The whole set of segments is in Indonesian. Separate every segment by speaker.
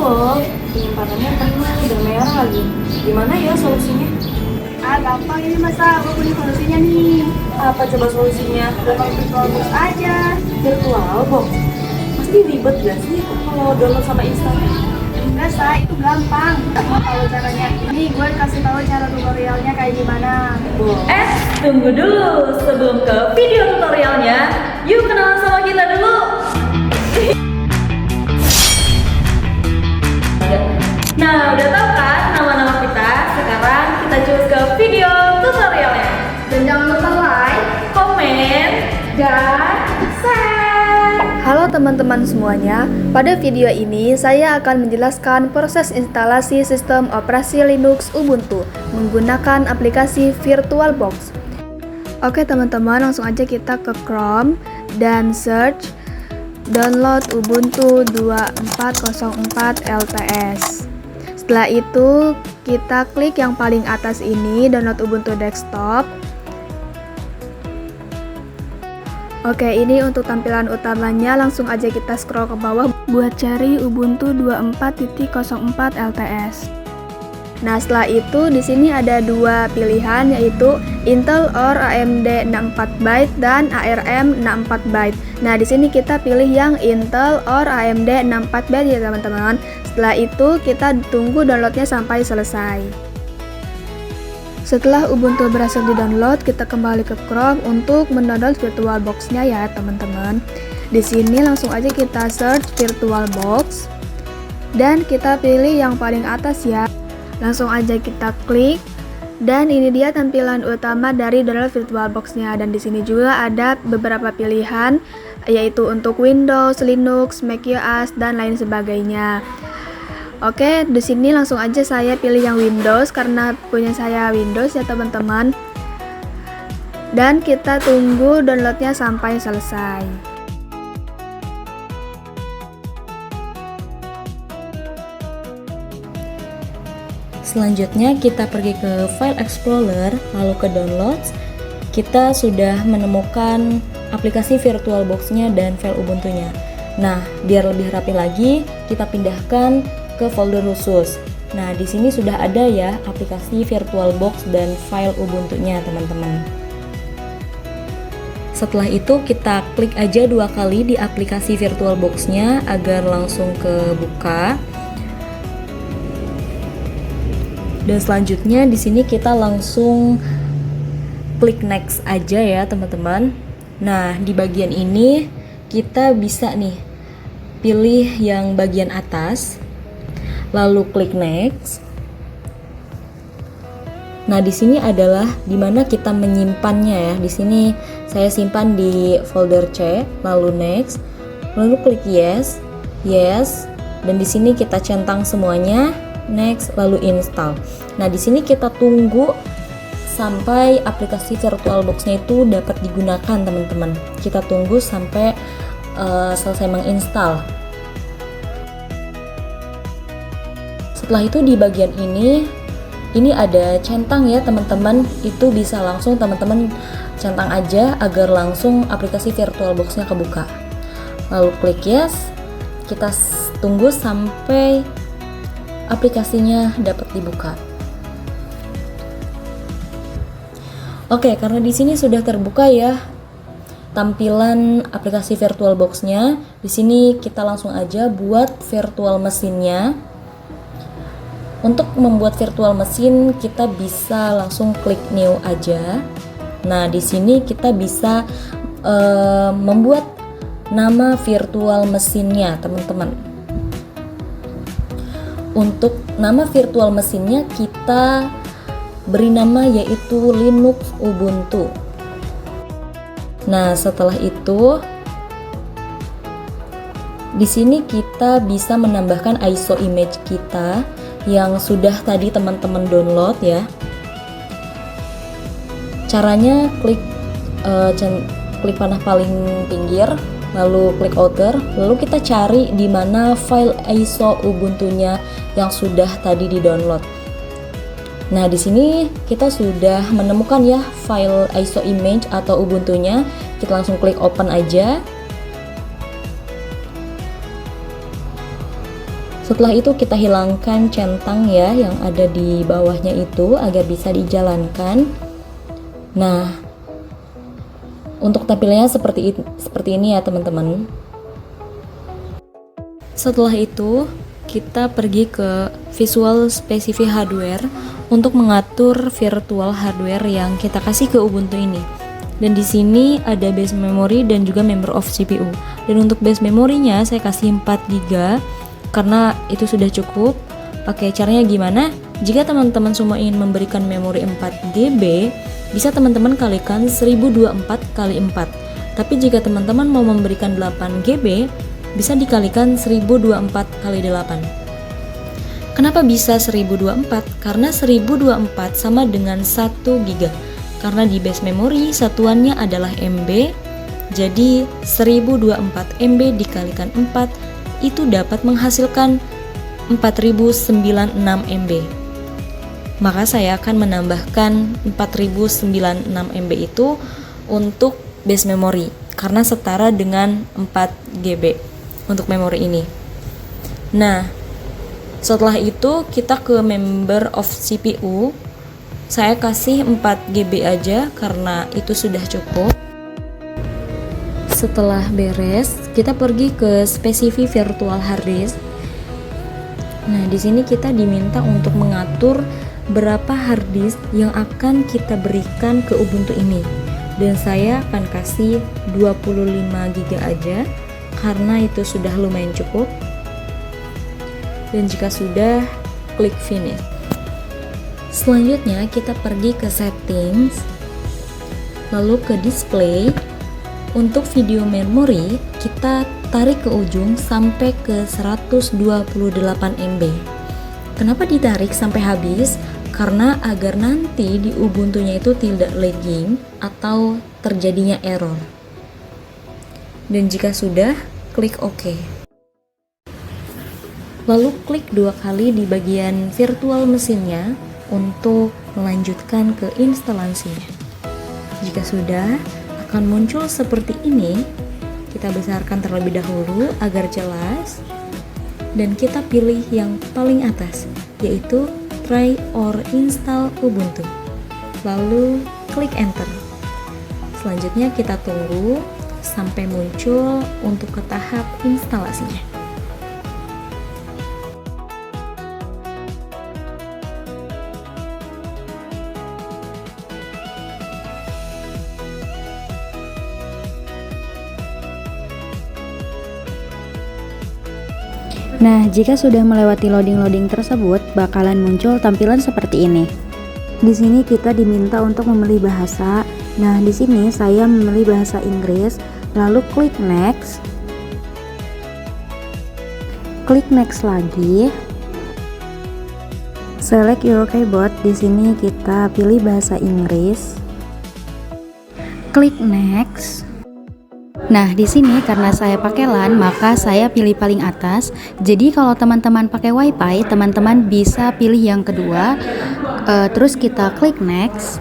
Speaker 1: loh, penyimpanannya penuh, udah merah lagi. Gimana ya solusinya?
Speaker 2: Gampang ini masa aku punya solusinya nih.
Speaker 1: Apa coba solusinya?
Speaker 2: Download VirtualBox aja.
Speaker 1: VirtualBox? Pasti ribet gak sih kalau download sama install?
Speaker 2: Enggak itu gampang. Gak mau tahu caranya. Ini gue kasih tahu cara tutorialnya kayak gimana.
Speaker 1: Tunggu dulu. Sebelum ke video tutorialnya, yuk kenalan sama kita dulu. Nah, udah tahu kan nama-nama kita? Sekarang kita cus ke video tutorialnya.
Speaker 2: Dan jangan lupa like,
Speaker 1: Komen,
Speaker 2: dan share. Halo teman-teman semuanya, pada video ini saya akan menjelaskan proses instalasi sistem operasi Linux Ubuntu menggunakan aplikasi VirtualBox. Oke teman-teman, langsung aja kita ke Chrome dan search download Ubuntu 2404 LTS. Setelah itu kita klik yang paling atas ini, download Ubuntu desktop. Oke, ini untuk tampilan utamanya, langsung aja kita scroll ke bawah buat cari Ubuntu 24.04 LTS. Nah, setelah itu di sini ada dua pilihan, yaitu Intel or AMD 64 byte dan ARM 64 byte. Nah, di sini kita pilih yang Intel or AMD 64 byte ya teman-teman. Setelah itu kita tunggu downloadnya sampai selesai. Setelah Ubuntu berhasil di-download, kita kembali ke Chrome untuk mendownload VirtualBox-nya ya teman-teman. Di sini langsung aja kita search VirtualBox dan kita pilih yang paling atas ya. Langsung aja kita klik dan ini dia tampilan utama dari download VirtualBox-nya, dan di sini juga ada beberapa pilihan yaitu untuk Windows, Linux, macOS dan lain sebagainya. Oke, di sini langsung aja saya pilih yang Windows karena punya saya Windows ya teman-teman. Dan kita tunggu downloadnya sampai selesai.
Speaker 3: Selanjutnya kita pergi ke File Explorer, lalu ke Downloads. Kita sudah menemukan aplikasi VirtualBox-nya dan file Ubuntu-nya. Nah, biar lebih rapi lagi, kita pindahkan ke folder khusus. Nah, di sini sudah ada ya aplikasi VirtualBox dan file Ubuntu-nya, teman-teman. Setelah itu kita klik aja dua kali di aplikasi VirtualBox-nya agar langsung ke buka. Dan selanjutnya di sini kita langsung klik next aja ya, teman-teman. Nah, di bagian ini kita bisa nih pilih yang bagian atas, lalu klik next. Nah, di sini adalah dimana kita menyimpannya ya. Di sini saya simpan di folder C, lalu next, lalu klik yes, yes, dan di sini kita centang semuanya, next, lalu install. Nah, di sini kita tunggu sampai aplikasi VirtualBox-nya itu dapat digunakan, teman-teman. Kita tunggu sampai selesai menginstal. Setelah itu di bagian ini ada centang ya teman-teman, itu bisa langsung teman-teman centang aja agar langsung aplikasi VirtualBox-nya kebuka. Lalu klik yes, kita tunggu sampai aplikasinya dapat dibuka. Oke, karena di sini sudah terbuka ya tampilan aplikasi VirtualBox-nya. Di sini kita langsung aja buat virtual mesinnya. Untuk membuat virtual mesin kita bisa langsung klik new aja. Nah, di sini kita bisa membuat nama virtual mesinnya, teman-teman. Untuk nama virtual mesinnya kita beri nama yaitu Linux Ubuntu. Nah, setelah itu di sini kita bisa menambahkan ISO image kita yang sudah tadi teman-teman download ya. Caranya klik panah paling pinggir, lalu klik outer, lalu kita cari di mana file ISO Ubuntu-nya yang sudah tadi di-download. Nah, di sini kita sudah menemukan ya file ISO image atau Ubuntu-nya. Kita langsung klik open aja. Setelah itu kita hilangkan centang ya yang ada di bawahnya itu agar bisa dijalankan. Nah, untuk tampilannya seperti ini ya teman-teman. Setelah itu kita pergi ke Visual Specific Hardware untuk mengatur virtual hardware yang kita kasih ke Ubuntu ini. Dan di sini ada base memory dan juga member of CPU. Dan untuk base memorinya saya kasih 4 GB karena itu sudah cukup. Oke, caranya gimana? Jika teman-teman semua ingin memberikan memori 4 GB, bisa teman-teman kalikan 1024 kali 4. Tapi jika teman-teman mau memberikan 8 GB, bisa dikalikan 1024 kali 8. Kenapa bisa 1024? Karena 1024 sama dengan 1 GB. Karena di base memory satuannya adalah MB, jadi 1024 MB dikalikan 4 itu dapat menghasilkan 4096 MB. Maka saya akan menambahkan 4096 MB itu untuk base memory karena setara dengan 4 GB untuk memori ini. Nah, setelah itu kita ke member of CPU. Saya kasih 4 GB aja karena itu sudah cukup. Setelah beres, kita pergi ke spesifik virtual hard disk. Nah, di sini kita diminta untuk mengatur berapa hard disk yang akan kita berikan ke Ubuntu ini. Dan saya akan kasih 25 GB aja karena itu sudah lumayan cukup. Dan jika sudah, klik finish. Selanjutnya kita pergi ke settings, lalu ke display. Untuk video memori, kita tarik ke ujung sampai ke 128 MB. Kenapa ditarik sampai habis? Karena agar nanti di Ubuntu-nya itu tidak lagging atau terjadinya error. Dan jika sudah, klik OK. Lalu klik 2 kali di bagian virtual mesinnya untuk melanjutkan ke instalasinya. Jika sudah, akan muncul seperti ini. Kita besarkan terlebih dahulu agar jelas dan kita pilih yang paling atas, yaitu try or install Ubuntu, lalu klik enter. Selanjutnya kita tunggu sampai muncul untuk ke tahap instalasinya.
Speaker 4: Nah, jika sudah melewati loading-loading tersebut, bakalan muncul tampilan seperti ini. Di sini kita diminta untuk memilih bahasa. Nah, di sini saya memilih bahasa Inggris, lalu klik next. Klik next lagi. Select your keyboard. Di sini kita pilih bahasa Inggris. Klik next. Nah, di sini karena saya pakai LAN, maka saya pilih paling atas. Jadi kalau teman-teman pakai WiFi, teman-teman bisa pilih yang kedua. Terus kita klik next.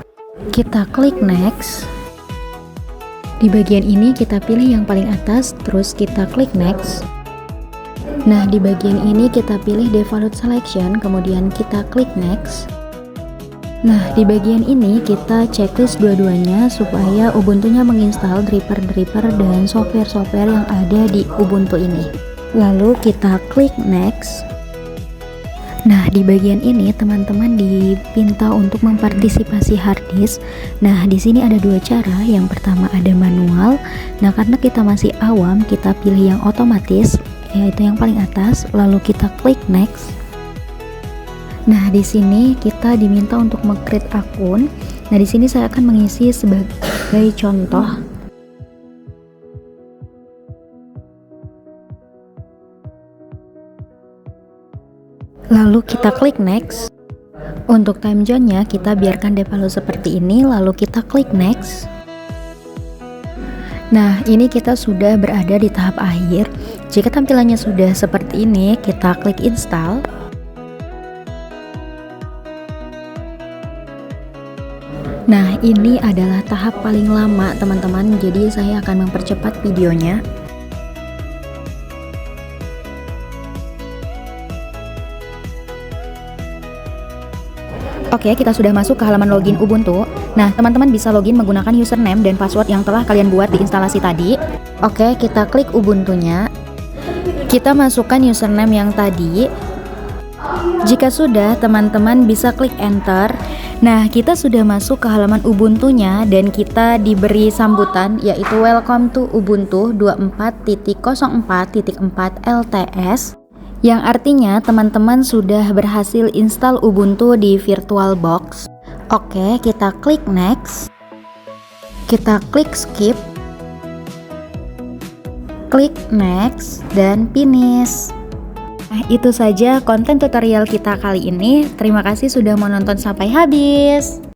Speaker 4: Kita klik next. Di bagian ini kita pilih yang paling atas, terus kita klik next. Nah, di bagian ini kita pilih default selection, kemudian kita klik next. Nah, di bagian ini kita checklist dua-duanya supaya Ubuntu-nya menginstal driver-driver dan software-software yang ada di Ubuntu ini. Lalu kita klik next. Nah, di bagian ini teman-teman dipinta untuk mempartisipasi hard disk. Nah, di sini ada dua cara. Yang pertama ada manual. Nah, karena kita masih awam, kita pilih yang otomatis, yaitu yang paling atas, lalu kita klik next. Nah, di sini kita diminta untuk meng-create akun. Nah, di sini saya akan mengisi sebagai contoh. Lalu kita klik next. Untuk time zone-nya kita biarkan default seperti ini, lalu kita klik next. Nah, ini kita sudah berada di tahap akhir. Jika tampilannya sudah seperti ini, kita klik install. Nah, ini adalah tahap paling lama teman-teman, jadi saya akan mempercepat videonya. Oke, kita sudah masuk ke halaman login Ubuntu. Nah, teman-teman bisa login menggunakan username dan password yang telah kalian buat di instalasi tadi. Oke, kita klik Ubuntunya. Kita masukkan username yang tadi. Jika sudah, teman-teman bisa klik enter. Nah, kita sudah masuk ke halaman Ubuntunya dan kita diberi sambutan yaitu welcome to Ubuntu 24.04.4 LTS. Yang artinya teman-teman sudah berhasil install Ubuntu di VirtualBox. Oke, kita klik next. Kita klik skip. Klik next dan finish. Nah, itu saja konten tutorial kita kali ini. Terima kasih sudah menonton sampai habis.